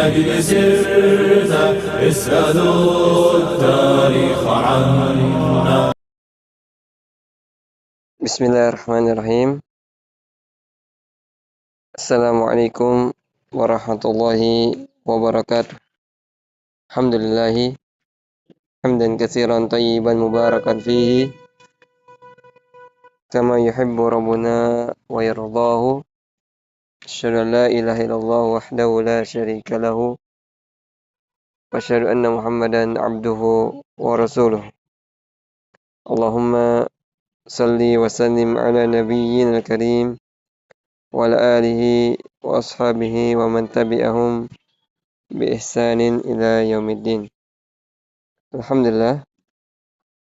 أجل سرت اسألوا التاريخ عنا. Bismillahirrahmanirrahim. Assalamualaikum warahmatullahi wabarakatuh. Alhamdulillahi hamdan katsiran tayyiban mubarakan fihi kama yuhibbu rabbuna wa yardahu. Asyhadu an la ilaha illallah wahdahu la syarika lahu wa asyhadu anna Muhammadan abduhu wa rasuluh. Allahumma salli wa sallim ala nabiyyina karim wa ala alihi wa ashabihi wa man tabi'ahum bi ihsanin ila yaumiddin. Alhamdulillah,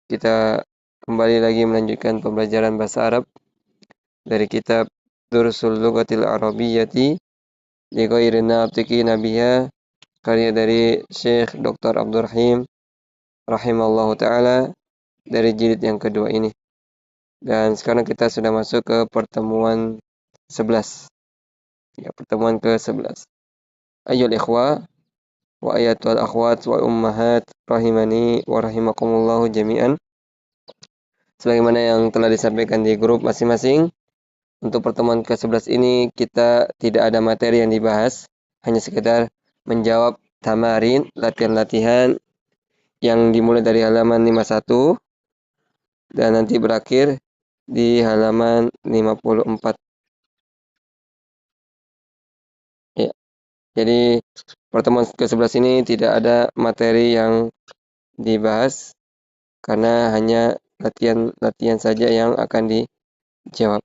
kita kembali lagi melanjutkan pembelajaran bahasa Arab dari kitab Dursul Lughatil Arabiyyati li ghairi natiqin biha, karya dari Syekh Dr. Abdul Rahim rahimallahu taala, dari jilid yang kedua ini. Dan sekarang kita sudah masuk ke pertemuan 11. Ya, pertemuan ke-11. Ayyul ikhwa wa ayatul akhwat wal ummahat rahimani wa rahimakumullahu jami'an. Sebagaimana yang telah disampaikan di grup masing-masing, untuk pertemuan ke-11 ini kita tidak ada materi yang dibahas, hanya sekedar menjawab tamarin, latihan-latihan yang dimulai dari halaman 51 dan nanti berakhir di halaman 54. Ya. Jadi pertemuan ke-11 ini tidak ada materi yang dibahas karena hanya latihan saja yang akan dijawab.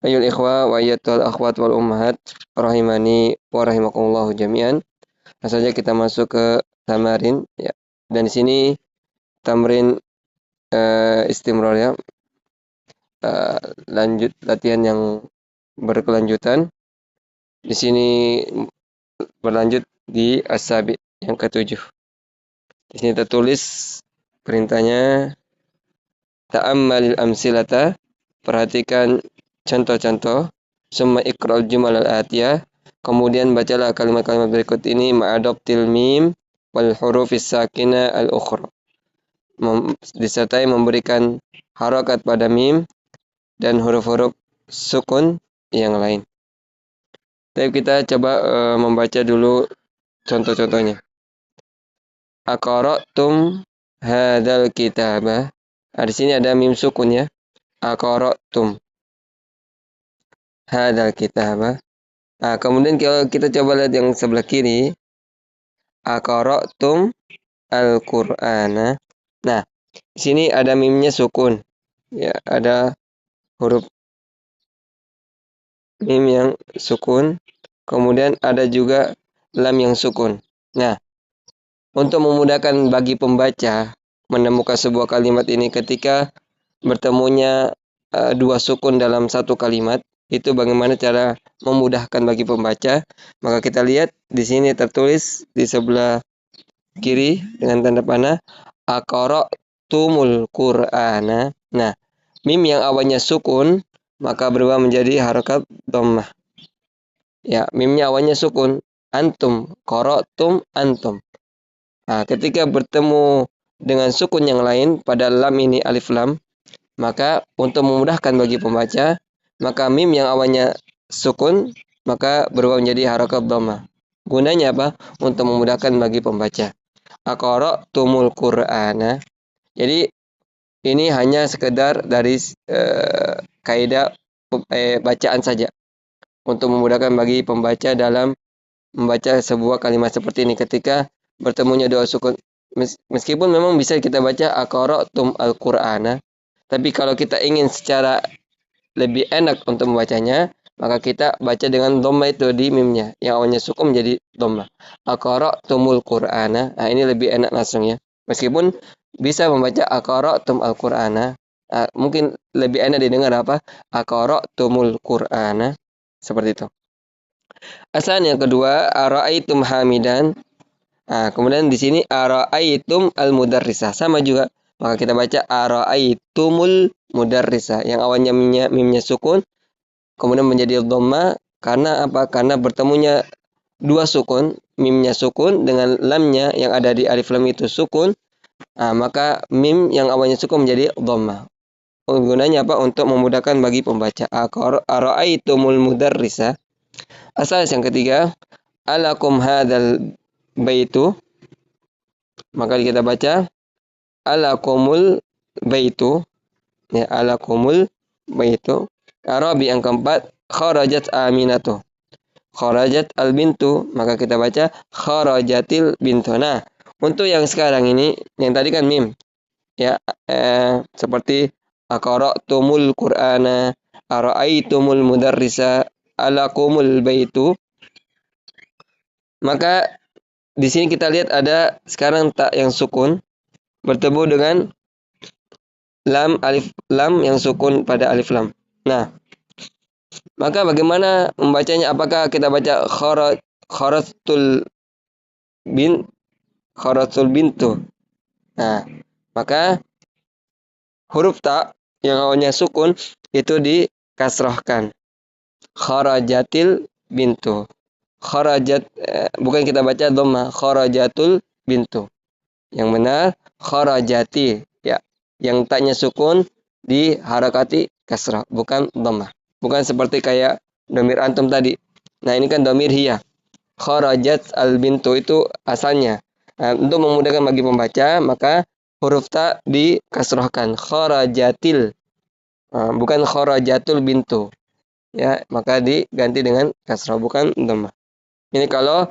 Ayyul ikhwa wa ayyatul akhwat wal ummahat rahimani wa rahimakumullahu jami'an. Langsung saja kita masuk ke tamarin, ya. Dan di sini tamrin istimrar, ya. Lanjut latihan yang berkelanjutan. Di sini berlanjut di as-sabi yang ke-7. Di sini tertulis perintahnya, ta'ammalil amsilata, perhatikan contoh-contoh, summa iqra'ul jumal al-atiyah, kemudian bacalah kalimat-kalimat berikut ini ma'adoptil mim wal hurufis sakina al-ukhra, disertai memberikan harokat pada mim dan huruf-huruf sukun yang lain. Jadi kita coba membaca dulu contoh-contohnya. Aqra'tum hadzal kitaba. Di sini ada mim sukun, ya. Aqra'tum hadzal kitaba. Kemudian kalau kita coba lihat yang sebelah kiri, aqra'tum al-Qur'ana. Nah, di sini ada mimnya sukun. Ya, ada huruf mim yang sukun. Kemudian ada juga lam yang sukun. Nah, untuk memudahkan bagi pembaca menemukan sebuah kalimat ini ketika bertemunya dua sukun dalam satu kalimat, itu bagaimana cara memudahkan bagi pembaca? Maka kita lihat di sini tertulis di sebelah kiri dengan tanda panah, aqra'tumul Qur'ana. Nah, mim yang awalnya sukun maka berubah menjadi harakat dhammah. Ya, mimnya awalnya sukun. Antum, qara'tum antum. Ketika bertemu dengan sukun yang lain pada lam ini alif lam, maka untuk memudahkan bagi pembaca, maka mim yang awalnya sukun maka berubah menjadi harakat dhammah. Gunanya apa? Untuk memudahkan bagi pembaca. Aqra'tumul Qur'ana. Jadi ini hanya sekedar dari kaidah bacaan saja, untuk memudahkan bagi pembaca dalam membaca sebuah kalimat seperti ini ketika bertemunya dua sukun. Meskipun memang bisa kita baca aqra'tum al-Qur'ana, tapi kalau kita ingin secara lebih enak untuk membacanya, maka kita baca dengan dhammah itu di mimnya, yang awalnya sukun menjadi dhammah. Aqra'tumul Qur'ana. Ini lebih enak langsung, ya. Meskipun bisa membaca aqra'tum al-Qur'ana, mungkin lebih enak didengar apa? Aqra'tumul Qur'ana. Seperti itu. Asal yang kedua, ara'aitum hamidan. Kemudian di sini ara'aitum al-mudarrisah, sama juga. Maka kita baca ara'aitumul mudarrisah, yang awalnya mimnya sukun kemudian menjadi dhamma karena apa? Karena bertemunya dua sukun, mimnya sukun dengan lamnya yang ada di alif lam itu sukun, maka mim yang awalnya sukun menjadi dhammah. Gunanya apa? Untuk memudahkan bagi pembaca. Ara'aitumul mudarrisa. Asal yang ketiga, alakum hadzal baitu. Maka kita baca alakumul baitu. Ya, alakumul baitu. Arabi yang keempat, kharajat aminatu. Kharajat al bintu, maka kita baca kharajatil bintu. Nah, untuk yang sekarang ini, yang tadi kan mim, ya, seperti aqra'tumul qur'ana, ara'aitumul mudarrisa, alakumul baitu. Maka di sini kita lihat ada sekarang tak yang sukun bertemu dengan lam alif lam yang sukun pada alif lam. Nah, maka bagaimana membacanya? Apakah kita baca kharatul bintu? Nah, maka huruf ta yang awalnya sukun itu dikasrahkan. Kharajatil bintu. Kharajat, bukan kita baca dhamma, kharajatul bintu. Yang benar kharajati, ya. Yang taknya sukun diharakati kasrah, bukan dhamma. Bukan seperti kayak domir antum tadi. Nah, ini kan domir hiya. Kharajat al bintu itu asalnya. Untuk memudahkan bagi pembaca, maka huruf ta dikasrahkan. Kharajatil. Bukan kharajatul bintu. Ya, maka diganti dengan kasrah, bukan dhammah. Ini kalau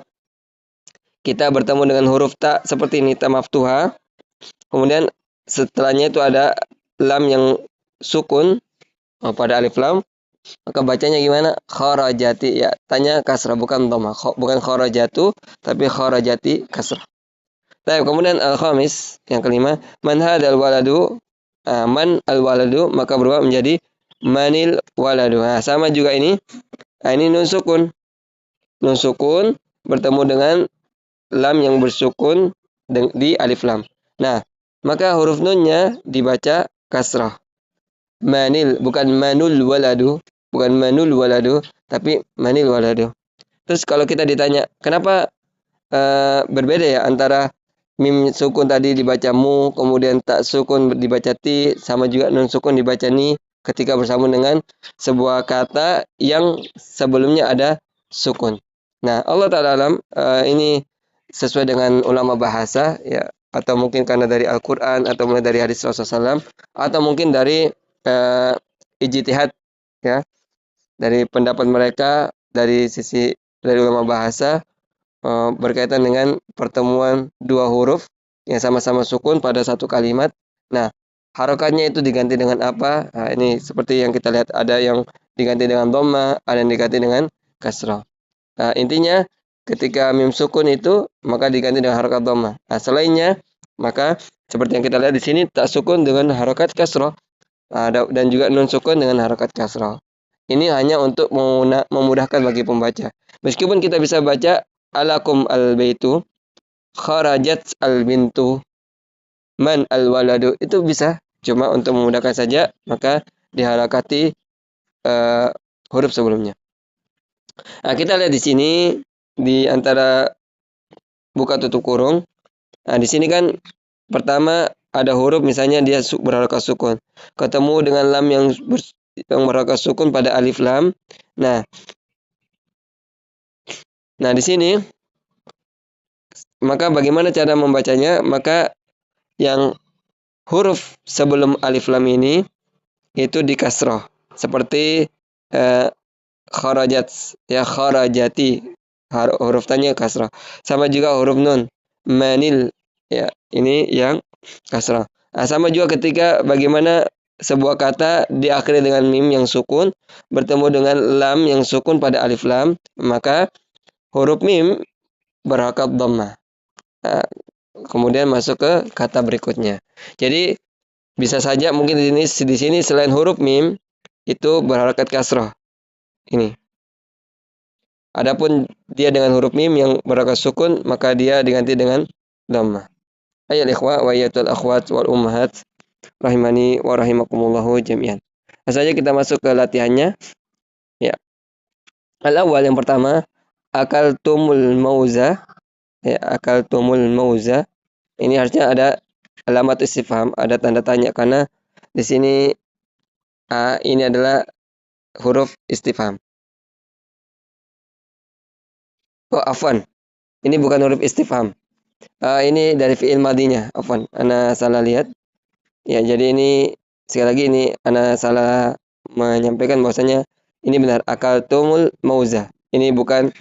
kita bertemu dengan huruf ta seperti ini, ta maftuha. Kemudian setelahnya itu ada lam yang sukun pada alif lam. Maka bacanya gimana? Kharajati, ya, tanya kasrah, bukan dhamma. Bukan kharajatu, tapi kharajati kasrah. Baik, kemudian al-khamis, yang kelima, man hadzal waladu, man al-waladu, maka berubah menjadi manil waladu. Nah, sama juga ini. Nah, ini nun sukun. Nun sukun bertemu dengan lam yang bersukun di alif lam. Nah, maka huruf nunnya dibaca kasrah. Manil, bukan manul waladu, bukan manul waladu, tapi manil waladu. Terus kalau kita ditanya, kenapa berbeda ya antara mim sukun tadi dibaca mu, kemudian tak sukun dibaca ti, sama juga nun sukun dibaca ni ketika bersambung dengan sebuah kata yang sebelumnya ada sukun. Nah, Allah Ta'ala alam, ini sesuai dengan ulama bahasa, ya, atau mungkin karena dari Al-Quran, atau mungkin dari hadis Rasulullah SAW, atau mungkin dari ijtihad, ya, dari pendapat mereka dari sisi dari ulama bahasa, berkaitan dengan pertemuan dua huruf yang sama-sama sukun pada satu kalimat. Nah, harokatnya itu diganti dengan apa? Nah, ini seperti yang kita lihat, ada yang diganti dengan dhamma, ada yang diganti dengan kasrah. Nah, intinya ketika mim sukun itu maka diganti dengan harokat dhamma. Nah, selainnya maka seperti yang kita lihat di sini tak sukun dengan harokat kasrah. Dan juga nun sukun dengan harokat kasrah. Ini hanya untuk memudahkan bagi pembaca. Meskipun kita bisa baca alakum al baitu, kharajat al bintu, man al waladu, itu bisa. Cuma untuk memudahkan saja maka diharakati huruf sebelumnya. Nah, kita lihat di sini di antara buka tutup kurung. Nah, di sini kan pertama ada huruf misalnya dia berharakat sukun. Ketemu dengan lam yang berharakat sukun pada alif lam. Nah, di sini maka bagaimana cara membacanya? Maka yang huruf sebelum alif lam ini itu dikasroh. Seperti kharajat, ya, kharajati, huruf tanya kasrah. Sama juga huruf nun, manil, ya, ini yang kasrah. Nah, sama juga ketika bagaimana sebuah kata diakhiri dengan mim yang sukun bertemu dengan lam yang sukun pada alif lam, maka huruf mim berharokat dhammah. Nah, kemudian masuk ke kata berikutnya. Jadi bisa saja mungkin di sini selain huruf mim itu berharokat kasrah. Ini. Adapun dia dengan huruf mim yang berharokat sukun, maka dia diganti dengan dhammah. Ayat ikhwah wa ayatul akhwat wal ummahat rahimani wa rahimakumullahu jami'an. Saja kita masuk ke latihannya. Ya. Al-awwal, yang pertama, akaltumul mauza, ya, akaltumul mauza. Ini harusnya ada alamat istifham, ada tanda tanya karena di sini ini adalah huruf istifham. Oh, afwan. Ini bukan huruf istifham. Ini dari fi'il madinya. Afwan, ana salah lihat. Ya, jadi ini sekali lagi ini ana salah menyampaikan bahwasanya ini benar akaltumul mauza. Ini bukan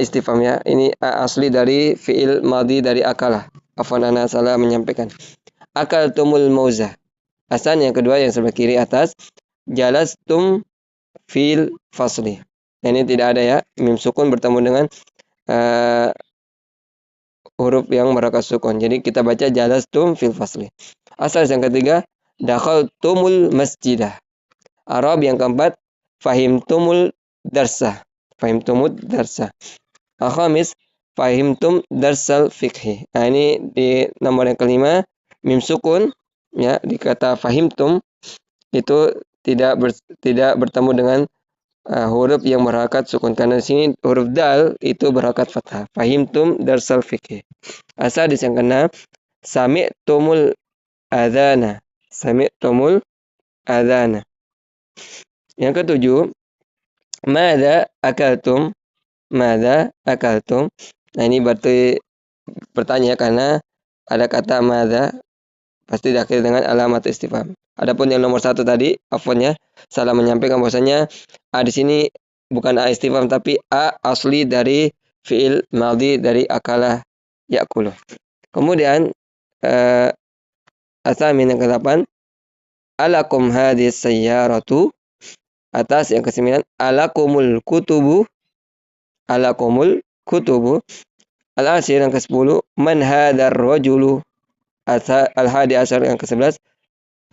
istifham ya. Ini asli dari fi'il madi dari akalah. Afwan, ana salah menyampaikan. Akaltumul mauza. Asan yang kedua yang sebelah kiri atas. Jalastum fil fasli. Ini tidak ada ya. Mim sukun bertemu dengan huruf yang berharokat sukun. Jadi kita baca jalastum fil fasli. Asal yang ketiga, dakhaltumul masjidah. Arab yang keempat, fahimtumul darsa. Fahimtumul darsa. Al-khamis, fahimtum darsal fikhi. Nah, ini di nomor yang kelima, mim sukun ya di kata fahimtum itu tidak bertemu dengan huruf yang berharokat sukun, karena di sini huruf dal itu berharokat fathah. Fahimtum darsal fikhi. Asal yang keenam, sami'tumul adzana. Sami'tumul adzana. Yang ketujuh, madza akaltum. Madza akaltum. Nah, ini berarti bertanya karena ada kata madza pasti diakhiri dengan alamat istifham. Adapun yang nomor satu tadi, afwan ya, salah menyampaikan bahwasanya di sini bukan istifham tapi asli dari fi'il madhi dari akala yakulu. Kemudian asamin yang ke-8, alakum hadis sayyaratu. Atas yang ke-9, alakumul kutubu. Alakumul kutubu. Al-ashir yang ke-10, man hadar rajulu. Al-hadi asyar yang ke-11,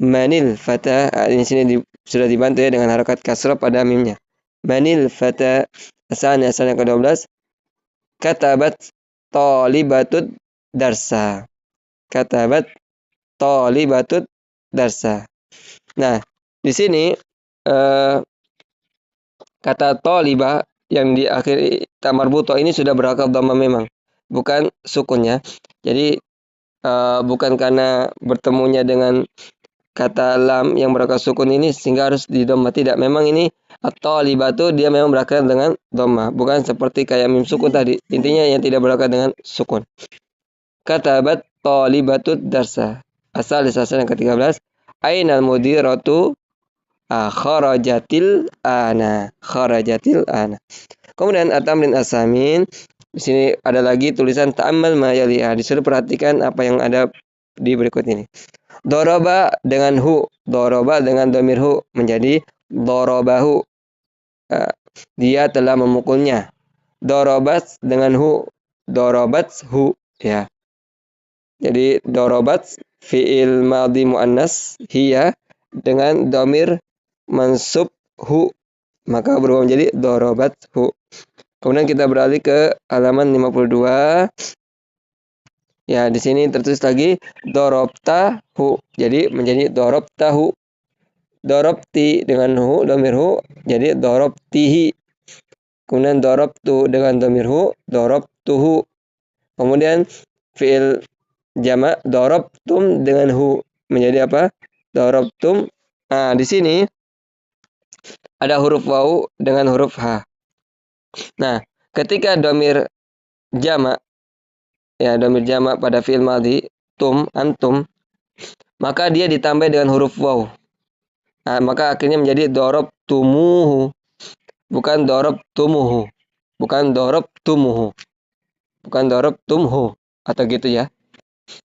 manil fata. Di sini sudah dibantu ya dengan harakat kasrah pada mimnya. Manil fata. Asal yang ke-12, katabat talibatut darsa. Katabat talibatut darsa. Nah, di sini kata talibah yang di akhir ta marbuto ini sudah berharokat dhamma memang, bukan sukunnya. Jadi bukan karena bertemunya dengan kata lam yang berharokat sukun ini sehingga harus di dhamma, tidak. Memang ini at-talibatu dia memang berharokat dengan dhamma, bukan seperti kayak mim sukun tadi. Intinya yang tidak berharokat dengan sukun. Katabat talibatut darsa. Asal yang ke-13, ainal mudiratu. Kharajatil ana. Kharajatil ana. Kemudian at-tamrin as-samin. Di sini ada lagi tulisan ta'ammal ma yaliha. Disuruh perhatikan apa yang ada di berikut ini. Doroba dengan hu. Doroba dengan domir hu menjadi dorobahu. Dia telah memukulnya. Dorobat dengan hu. Dorobat hu. Ya. Jadi dorobat fi'il madhi muannas hiya dengan domir mansub hu, maka berubah menjadi dorobat hu. Kemudian kita beralih ke halaman 52. Ya, di sini tertulis lagi dorobta hu. Jadi menjadi dorobtahu. Dorobti dengan hu, domir hu, jadi dorobtihi. Kemudian dorobtu dengan domir hu, dorobtuhu. Kemudian fi'il jamak dorobtum dengan hu menjadi apa? Dorobtum. Nah, di sini ada huruf waw dengan huruf ha. Nah, ketika domir jamak, ya domir jamak pada fi'il madhi, tum, antum, maka dia ditambah dengan huruf waw. Nah, maka akhirnya menjadi dorob tumuhu, bukan dorob tumuhu, bukan dorob tumuhu, bukan dorob tumhu, atau gitu ya.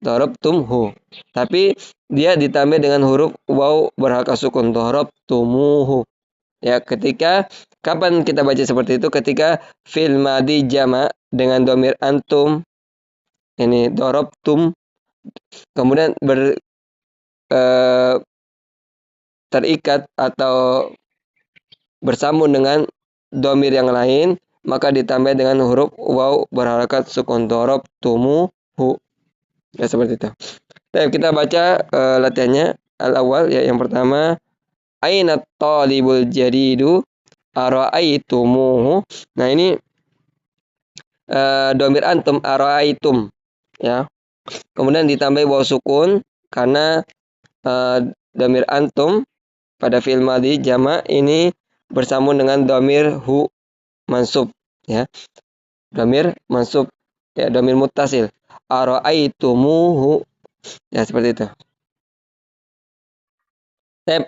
Dorob tumhu. Tapi dia ditambah dengan huruf waw berharokat sukun, dorob tumuhu. Ya, ketika kapan kita baca seperti itu? Ketika fi'il madhi jamak dengan domir antum, ini dorobtum, kemudian terikat atau bersambung dengan domir yang lain, maka ditambah dengan huruf waw berharokat sukun, dorobtumuhu. Ya, seperti itu. Baik, kita baca latihannya. Al-awwal ya, yang pertama, aina talibul jadidu. ara'aitumuhu. Nah, ini domir antum ara'aitum ya. Kemudian ditambah waw sukun karena domir antum pada fi'il madhi jamak ini bersambung dengan domir hu mansub ya. Domir mansub ya, domir muttasil. Ara'aitumuhu ya, seperti itu.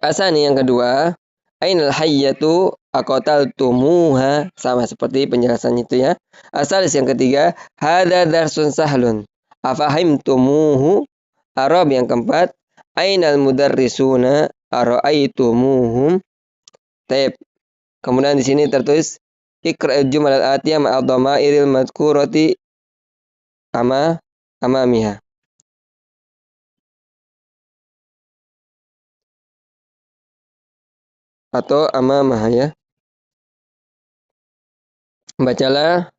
Asani yang kedua, ainal hayyatu aqataltumuha, sama seperti penjelasan itu ya. Asalis yang ketiga, hadza darsun sahlun afahimtumuhu. Arab yang keempat, ainal mudarrisuna ara'aitumuhum. Taib. Kemudian di sini tertulis iqra'il jumal al-atiyah ma'al dhamairil madhkurati amamiha. Atau amamah ya. Bacalah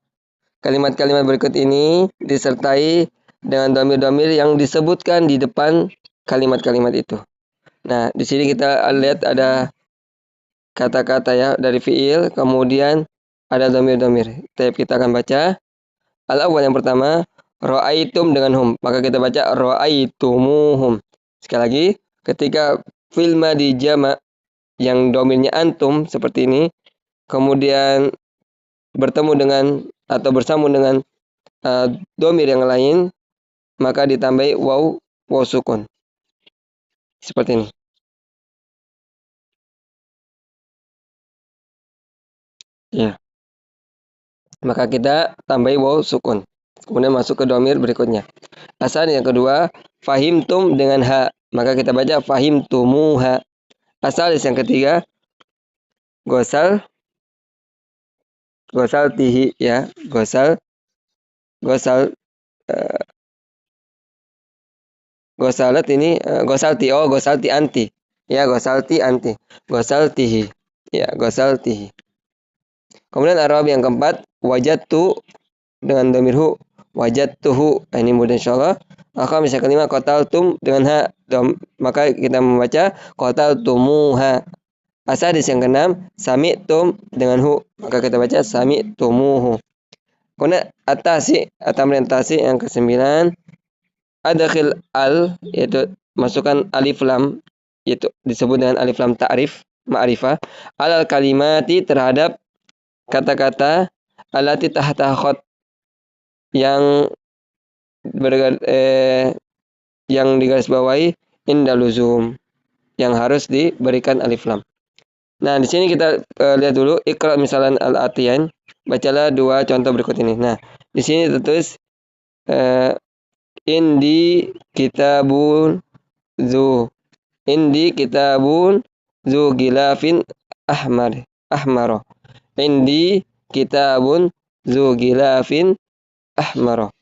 kalimat-kalimat berikut ini disertai dengan domir-domir yang disebutkan di depan kalimat-kalimat itu. Nah, di sini kita lihat ada kata-kata ya dari fiil, kemudian ada domir-domir. Kita akan baca. Al-awwal yang pertama, ra'aitum dengan hum. Maka kita baca ra'aitumuhum. Sekali lagi, ketika fi'il madhi jamak yang domirnya antum seperti ini, kemudian bertemu dengan atau bersambung dengan domir yang lain, maka ditambahi waw sukun. Seperti ini. Ya. Maka kita tambahi waw sukun. Kemudian masuk ke domir berikutnya. Asal yang kedua, fahimtum dengan ha. Maka kita baca fahimtumuha. Asal yang ketiga, gosal tihi ya, gosal gosalat ini gosalti, gosalti anti ya, gosalti anti, gosaltihi ya, gosaltihi. Kemudian Arab yang keempat, wajadtu dengan domir hu, wajadtuhu. Ini mudah insyaallah. Maka misalnya kelima, qataltum dengan ha, maka kita membaca qataltumuha. Asadis yang keenam, sami'tum dengan hu, maka kita baca sami'tumuhu. Kemudian atasi yang kesembilan, adkhil al, yaitu masukkan alif lam, yaitu disebut dengan alif lam ta'rif ma'rifah, alal kalimati terhadap kata-kata alati tahta khot yang digarisbawahi inda luzum, yang harus diberikan alif lam. Nah, di sini kita lihat dulu iqra misalan al-atiyan. Bacalah dua contoh berikut ini. Nah, di sini tertulis indi kitabun zu gilafin ahmaro. Indi kitabun zu gilafin ahmaro.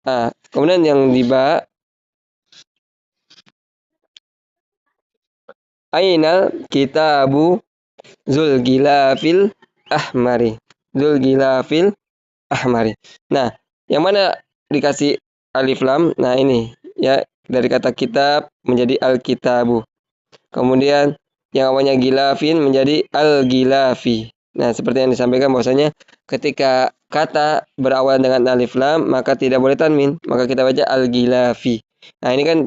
Nah, kemudian yang di ba, ainal kitabu zul gilafil ahmari. Nah, yang mana dikasih alif lam? Nah, ini ya, dari kata kitab menjadi al-kitabu. Kemudian yang awalnya gilafin menjadi al-gilafi. Nah, seperti yang disampaikan bahwasanya ketika kata berawal dengan alif lam maka tidak boleh tanwin, maka kita baca al-gilafi. Nah, ini kan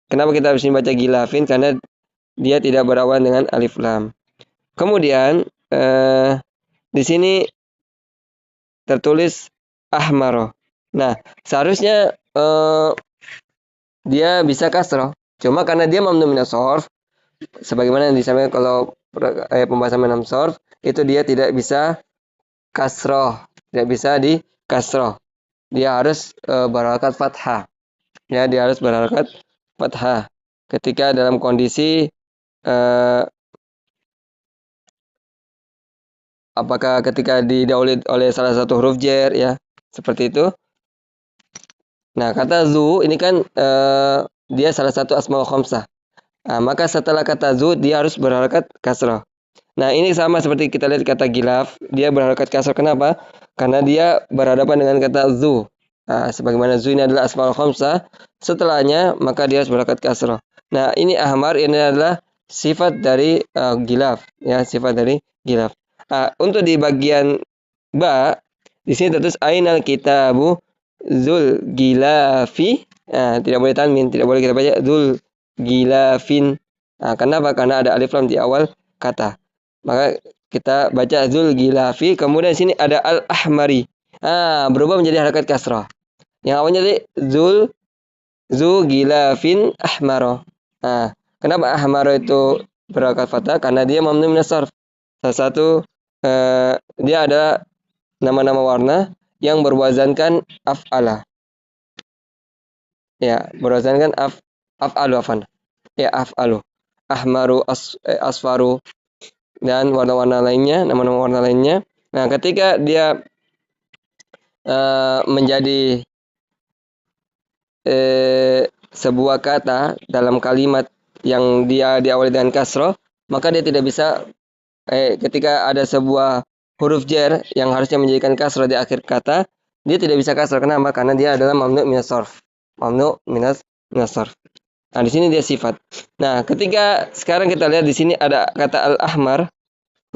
kenapa kita harus baca gilafin, karena dia tidak berawal dengan alif lam. Kemudian di sini tertulis ahmaro. Nah, seharusnya dia bisa kasroh. Cuma karena dia mamnu minas shorf, sebagaimana yang disampaikan kalau pembahasan menam shorf, itu dia tidak bisa kasroh, tidak bisa di kasroh. Dia harus berharakat fathah. Ya, dia harus berharakat fathah. Ketika dalam kondisi apakah ketika didahului oleh salah satu huruf jar ya, seperti itu. Nah, kata zu ini kan dia salah satu asmaul khamsah. Nah, maka setelah kata zu dia harus berharakat kasrah. Nah, ini sama seperti kita lihat kata gilaf, dia berharakat kasrah. Kenapa? Karena dia berhadapan dengan kata zu. Nah, sebagaimana zu ini adalah asmaul khamsah, setelahnya maka dia harus berharakat kasrah. Nah, ini ahmar ini adalah sifat dari gilaf ya, sifat dari gilaf. Untuk di bagian ba, di sini tertulis ainal kitabu zul gilafi. Tidak boleh tanwin, tidak boleh kita baca zul gilafin. Kenapa? Karena ada alif lam di awal kata. Maka kita baca zul gilafi. Kemudian di sini ada al ahmari. Berubah menjadi harakat kasrah. Yang awalnya tadi zu gilafin ahmaro. Kenapa ahmaro itu berharakat fathah? Karena dia mamnu minas sarf. Salah satu dia ada nama-nama warna yang berwazankan af'ala. Ya, berwazankan af'alu afan. Ya, af'alu. Ahmaru, asfaru, dan warna-warna lainnya, nama-nama warna lainnya. Nah, ketika dia menjadi sebuah kata dalam kalimat yang dia diawali dengan kasroh, maka dia tidak bisa ketika ada sebuah huruf jar yang harusnya menjadikan kasroh di akhir kata, dia tidak bisa kasroh. Kenapa? Karena dia adalah mamnu minas sarf. Mamnu minas sarf. Nah, di sini dia sifat. Nah, ketika sekarang kita lihat di sini ada kata al-ahmar.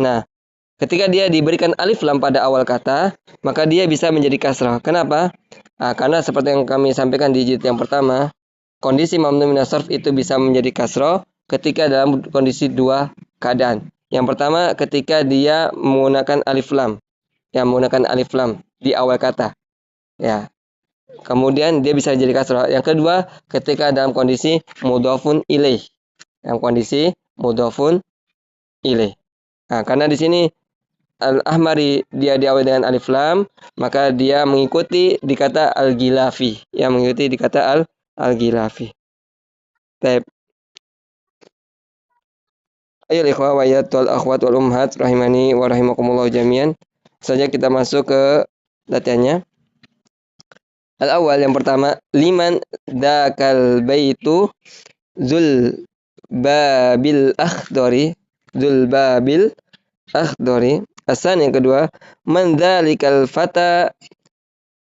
Nah, ketika dia diberikan alif lam pada awal kata, maka dia bisa menjadi kasroh. Kenapa? Karena seperti yang kami sampaikan di jilid yang pertama, kondisi mamnu minas sarf itu bisa menjadi kasroh ketika dalam kondisi dua keadaan. Yang pertama ketika dia menggunakan alif lam. Ya, menggunakan alif lam di awal kata. Ya. Kemudian dia bisa jadi kasroh. Yang kedua, ketika dalam kondisi mudhofun ilaih. Yang kondisi mudhofun ilaih. Karena di sini al-ahmari dia diawali dengan alif lam, maka dia mengikuti di kata al-gilafi. Yang mengikuti di kata al-gilafi. Baik. Ayo ikhwah wa wal akhwat wal ummahat rahimani wa rahimakumullah jami'an. Saja kita masuk ke latihannya. Al-awwal yang pertama, liman dakal baitu zul babil akhdari. Zul babil akhdari. Asan yang kedua, man dzalikal fata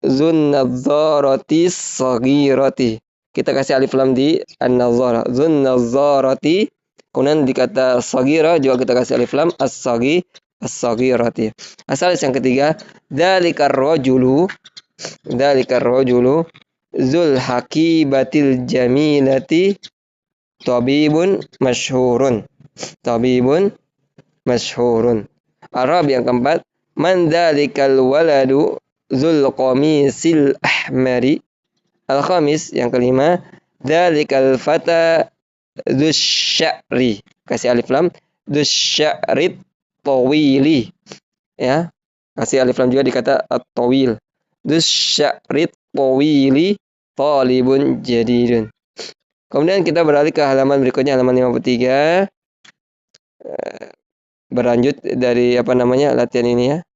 zun nadzarati saghirati. Kita kasih alif lam di an-nadzara. Zun nadzarati. Kemudian di kata saghira juga kita kasih alif lam as-saghirati. Asal yang ketiga, dzalikar rajulu zul hakibatil jamilati tabibun masyhurun. Tabibun masyhurun. Arab yang keempat, man dzalikal waladu zul qamisil ahmari. Al-khamis yang kelima, dzalikal fata dzusya'ri. Kasih alif lam dzusya'rit tawili. Ya. Kasih alif lam juga di kata at-tawil. Dzusya'rit tawili talibun jadidun. Kemudian kita beralih ke halaman berikutnya, halaman 53. Berlanjut dari latihan ini ya.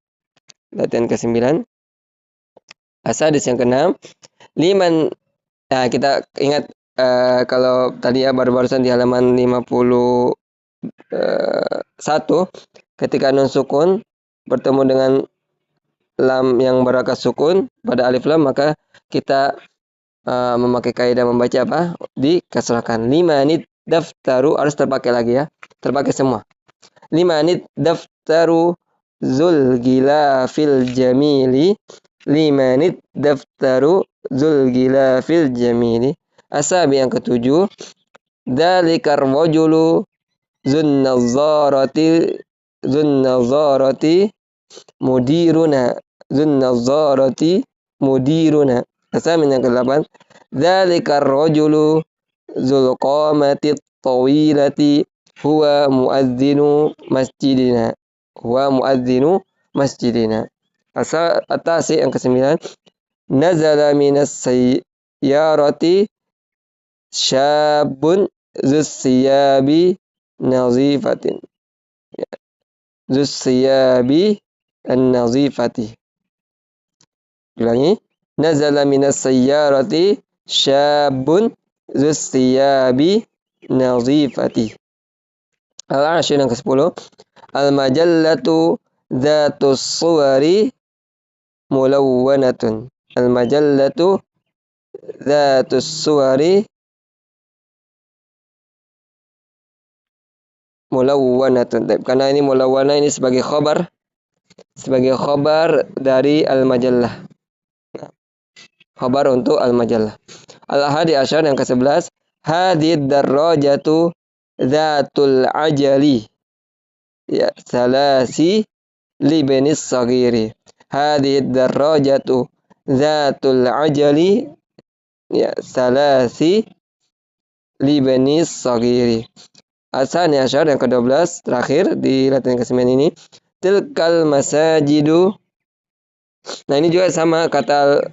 Latihan ke-9. Asadis yang ke-6. Liman, kita ingat kalau tadi ya baru-barusan di halaman 51 ketika nun sukun bertemu dengan lam yang berharakat sukun pada alif lam, maka kita memakai kaidah membaca apa? Dikasrahkan. Limanid daftaru, harus terpakai lagi ya. Terpakai semua. Limanid daftaru zul gilafil jamili. Limanid daftaru zul gilafil jamili. Asabi yang ketujuh, dzalikar rajulu zun nazarati mudiruna. Zun nazarati mudiruna. Asabi yang ke-8, dzalikar rajulu zul qamati tawilati huwa muadzinu masjidina. Huwa muadzinu masjidina. Atasi yang ke-9, nazala minas sayyarati syabun zusiyabi nazifatin. Zusiyabi an-nazifati. Ulangi. Nazala minas sayyarati syabun zusiyabi nazifati. Al-ashir yang ke-10. Al-majallatu dhatus suwari mulawwanatun. Al-majallatu dhatus suwari mulawwanatun. Karena ini mulawwana ini sebagai khabar, sebagai khobar dari al-majallah. Nah, khobar untuk al-majallah. Al-hadi asyar yang ke-11, hadid darrajatu dzatul ajali. Ya, salasi libenis sagiri. Hadid darrajatu dzatul ajali. Ya, salasi libenis sagiri. Asani asyar yang ke-12 terakhir di latihan ke-9 ini, tilkal masajidu. Nah, ini juga sama kata,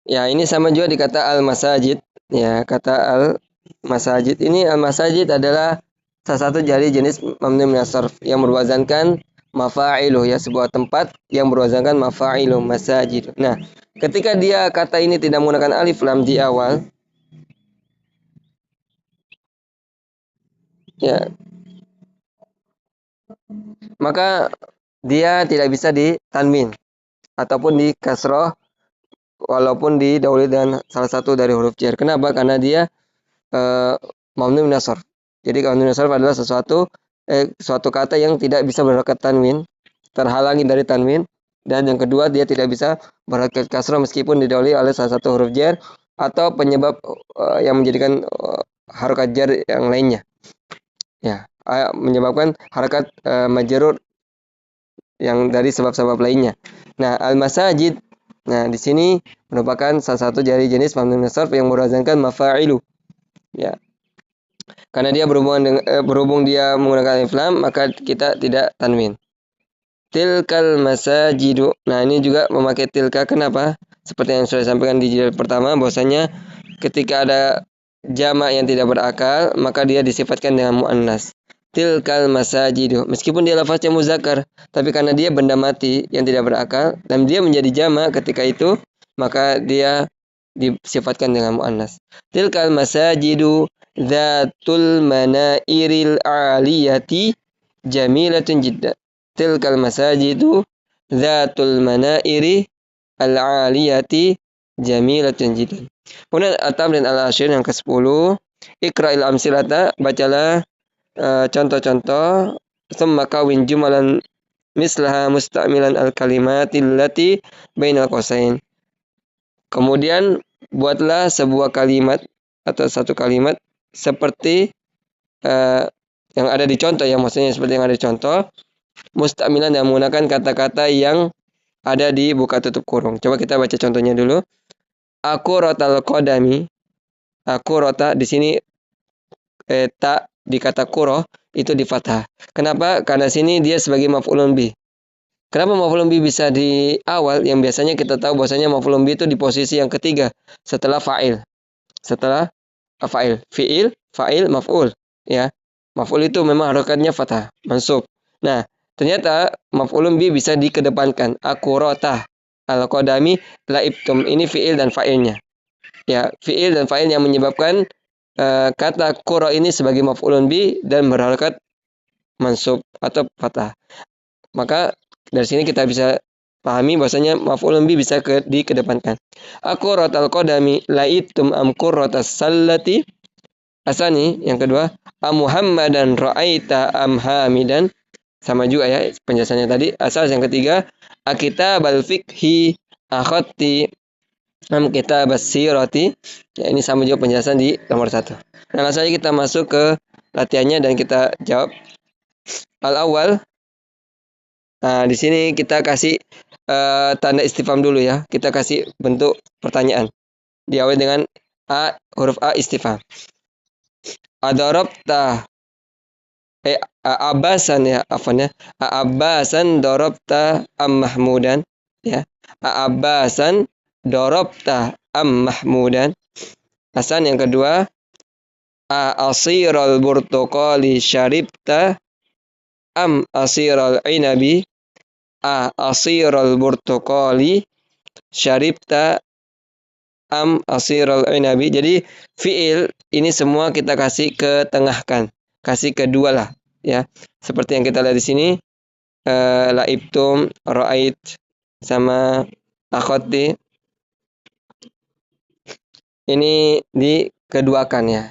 ya ini sama juga di kata al-masajid. Ya, kata al-masajid ini, al-masajid adalah salah satu dari jenis mamnu min as-sarf yang berwazankan mafa'ilu, ya, sebuah tempat yang berwazankan mafa'ilu, masajid. Nah, ketika dia kata ini tidak menggunakan alif lam di awal, ya, maka dia tidak bisa ditanwin ataupun di kasroh walaupun didahului dengan salah satu dari huruf jar. Kenapa? Karena dia mamnu min as-sarf. Jadi mamnu min as-sarf adalah suatu kata yang tidak bisa berharakat tanwin, terhalangi dari tanwin, dan yang kedua dia tidak bisa berharakat kasrah meskipun didahului oleh salah satu huruf jar atau penyebab yang menjadikan harakat jar yang lainnya. Ya, menyebabkan harakat majrur yang dari sebab-sebab lainnya. Nah, al-masajid, nah di sini merupakan salah satu dari jenis mamnu min as-sarf yang berwazankan mafa'ilu. Ya. Karena dia berhubung dia menggunakan alif lam, maka kita tidak tanwin. Tilkal masajidu. Nah, ini juga memakai tilka. Kenapa? Seperti yang sudah disampaikan di jilid pertama, bahwasanya ketika ada jamak yang tidak berakal, maka dia disifatkan dengan muannas. Tilkal masajidu. Meskipun dia lafaznya muzakkar, tapi karena dia benda mati yang tidak berakal dan dia menjadi jamak ketika itu, maka dia disifatkan dengan muannas. Tilkal masajidu dzatul manairil aliyati jamilatun jiddan. Tilkal masajidu dzatul manairi al-aliyati jamilatun jiddan. Kemudian at-tamrin al-ashir yang ke-10, ikra'il amsilata, bacalah contoh-contoh, tsumma kawin jumalan mislaha musta'milan al-kalimatil lati bainal qausain. Kemudian buatlah sebuah kalimat atau satu kalimat seperti yang ada di contoh, ya, maksudnya seperti yang ada di contoh, musta'milan yang menggunakan kata-kata yang ada di buka tutup kurung. Coba kita baca contohnya dulu. Aku rotal kodami. Aku rota di sini tak di kata kuro itu di fathah. Kenapa? Karena sini dia sebagai maf'ulun bih. Kenapa maf'ulun bih bisa di awal? Yang biasanya kita tahu bahwasanya maf'ulun bih itu di posisi yang ketiga setelah fa'il. Setelah fa'il, fi'il, fa'il, maf'ul, ya. Maf'ul itu memang harokatnya fathah, mansub. Nah, ternyata maf'ulun bi bisa dikedepankan. Aku rota al-qadami laibtum. Ini fi'il dan fa'ilnya. Ya, fi'il dan fa'il yang menyebabkan kata qura ini sebagai maf'ulun bi dan berharokat mansub atau fathah. Maka dari sini kita bisa pahami bahwasanya maf'ulun bi bisa dikedepankan. Aku rotal qadami laibtum am qurratas sallati. Asani yang kedua, Muhammadan ra'aita am hamidan. Sama juga, ya, penjelasannya tadi. Asal yang ketiga, akitabal fikhi akhati am kitabas sirati. Ya, ini sama juga penjelasan di nomor 1. Nah, langsung saja kita masuk ke latihannya dan kita jawab. Al-awwal. Nah, di sini kita kasih tanda istifham dulu, ya. Kita kasih bentuk pertanyaan. Diawali dengan huruf A istifham. Adarabta abasan, ya, afwan, ya. Abasan darabta am mahmudan, ya. Abasan darabta am mahmudan. Hasan yang kedua, asiral burtuqali syaribta am asiral inabi. Asiral burtuqali syaribta am asiral inabi. Jadi fiil ini semua kita kasih ketengahkan, kasih kedua lah, ya. Seperti yang kita lihat di sini, laibtum, ra'ait sama akhati. Ini dikeduakan, ya.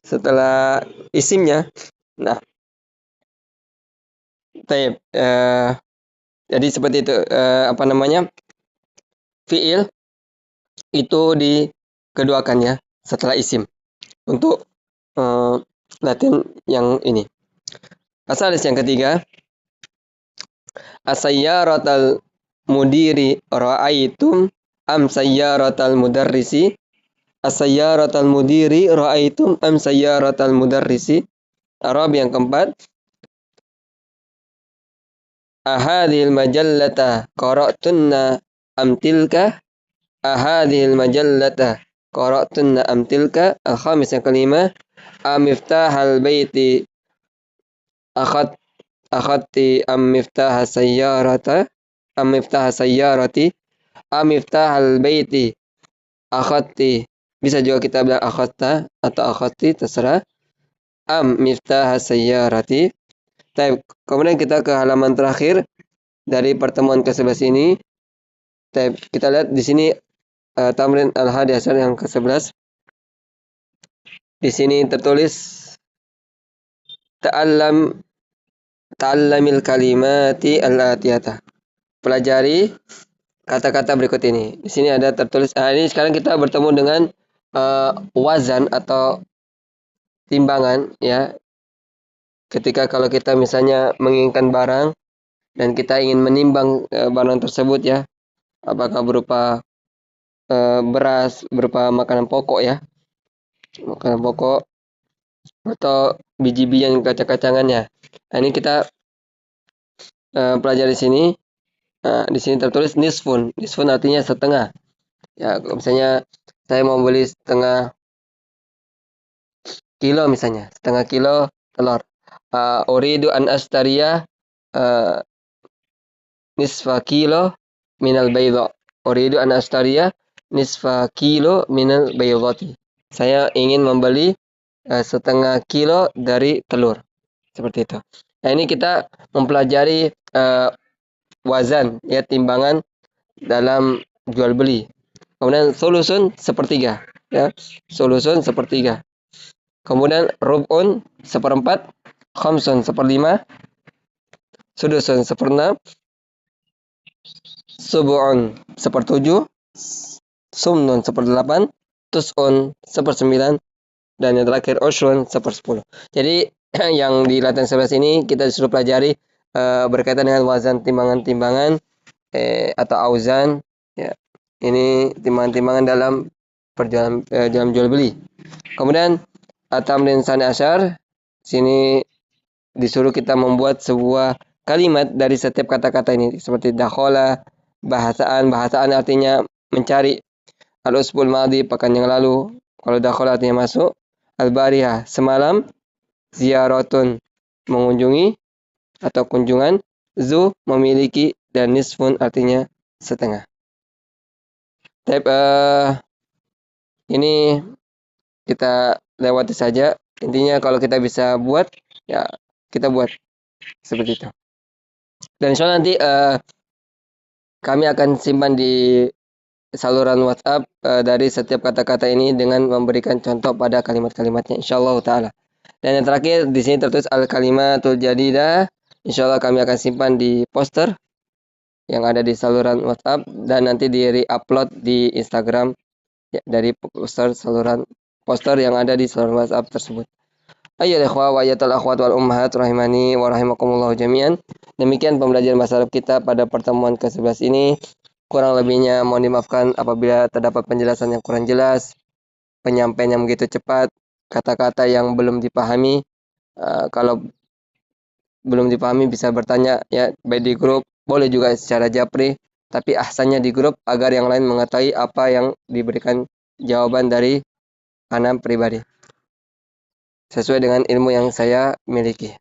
Setelah isimnya. Nah, Taib. Jadi seperti itu, apa namanya, fiil itu dikeduakan ya setelah isim untuk latihan yang ini. Asalis yang ketiga, asayyaratal mudiri ra'aitum am sayyaratal mudarrisi. Asayyaratal mudiri ra'aitum am sayyaratal mudarrisi. Arab yang keempat, ahadhil majallata qara'tunna am tilka. Ahadhil majallata qara'tunna am tilka. Al-khamis yang kelima, amiftahal baiti akhad akhadti am miftah sayyarata am miftah sayyarati am miftahal baiti akhadti. Bisa juga kita bilang akhadta atau akhadti, terserah. Am miftah sayyarati. Kemudian kita ke halaman terakhir dari pertemuan ke-11 ini. Kita lihat di sini tamrin al-hadi asar yang ke-11. Di sini tertulis ta'allamil kalimati al-atiyata. Pelajari kata-kata berikut ini. Di sini ada tertulis. Ini sekarang kita bertemu dengan wazan atau timbangan ya. Ketika kalau kita misalnya menginginkan barang dan kita ingin menimbang barang tersebut ya, apakah berupa beras, berupa makanan pokok ya, makanan pokok atau biji-bijian kacang-kacangannya. Nah, ini kita pelajari di sini. Di sini tertulis nisfun. Nisfun artinya setengah. Ya, kalau misalnya saya mau beli setengah kilo misalnya, setengah kilo telur. Uridu an astariya nisfa kilo minal bayda. Uridu an astariya nisfa kilo minal baydati. Saya ingin membeli setengah kilo dari telur. Seperti itu. Nah, ini kita mempelajari wazan ya, timbangan dalam jual beli. Kemudian solusun sepertiga ya, solusun sepertiga. Kemudian rub'un seperempat, khamsun seperlima, sudusun seperenam, subu'un sepertujuh, sumnun seperdelapan, tus'un sepersembilan, dan yang terakhir ushrun sepersepuluh. Jadi yang di latihan 11 ini kita disuruh pelajari berkaitan dengan wazan, timbangan-timbangan atau auzan ya. Ini timbangan-timbangan dalam perjualan dalam jual beli. Kemudian tamrin sani asyar, sini disuruh kita membuat sebuah kalimat dari setiap kata-kata ini, seperti dakhala, bahasaan artinya mencari. Al-usbul madhi, pekan yang lalu. Kalau dakhala artinya masuk. Al-barihah, semalam. Ziyaratun, mengunjungi atau kunjungan. Zu, memiliki. Dan nisfun artinya setengah. Ini kita lewati saja. Intinya kalau kita bisa buat, ya kita buat seperti itu. Dan insya Allah nanti kami akan simpan di saluran WhatsApp dari setiap kata-kata ini dengan memberikan contoh pada kalimat-kalimatnya, insya Allah taala. Dan yang terakhir di sini tertulis al-kalimatul jadidah. Insya Allah kami akan simpan di poster yang ada di saluran WhatsApp dan nanti di re-upload di Instagram ya, dari poster yang ada di saluran WhatsApp tersebut. Ayyuhal ikhwah wa ayyatul akhwat wal ummahat rahimani wa rahimakumullah jami'an. Demikian pembelajaran bahasa Arab kita pada pertemuan ke-11 ini. Kurang lebihnya mohon dimaafkan apabila terdapat penjelasan yang kurang jelas, penyampaian yang begitu cepat, kata-kata yang belum dipahami. Kalau belum dipahami bisa bertanya ya, baik di grup, boleh juga secara japri, tapi ahsannya di grup agar yang lain mengetahui apa yang diberikan jawaban dari ana pribadi sesuai dengan ilmu yang saya miliki.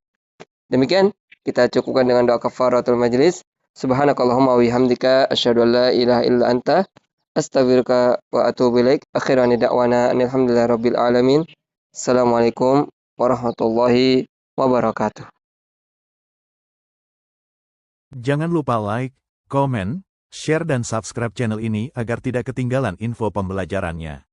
Demikian kita cukupkan dengan doa kafaratul majlis. Subhanakallahumma wa bihamdika asyhadu an la ilaha illa anta astaghfiruka wa atubu ilaik. Akhiran da'wana alhamdulillahirabbil alamin. Assalamualaikum warahmatullahi wabarakatuh. Jangan lupa like, komen, share dan subscribe channel ini agar tidak ketinggalan info pembelajarannya.